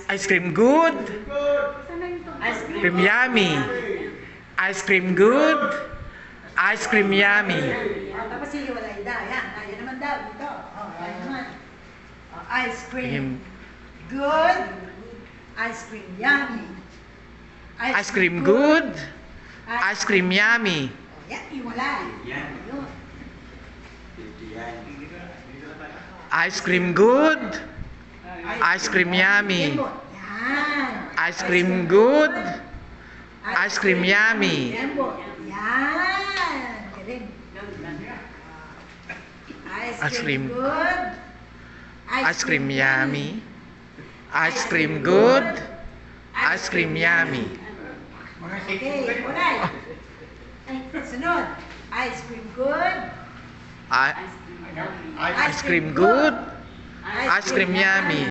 Ice cream good. Ice Cream yummy. Ice cream good. Ice cream yummy. Tapos hihiwalay daw. Yan naman daw. Dito. Yan naman. Ice cream good. Ice cream yummy. Ice cream good. Ice cream yummy. Yan, hiwalay. Yan. Yun. Ice cream good. Ice cream yummy. Yan. Ice cream good. Ice cream yummy. Lembo. Yan. Galing. Ice cream good. Ice cream yummy. Ice cream good. Ice cream yummy. Okay, kulay. Sunod. Ice cream good. Ice cream good. Ice cream yummy.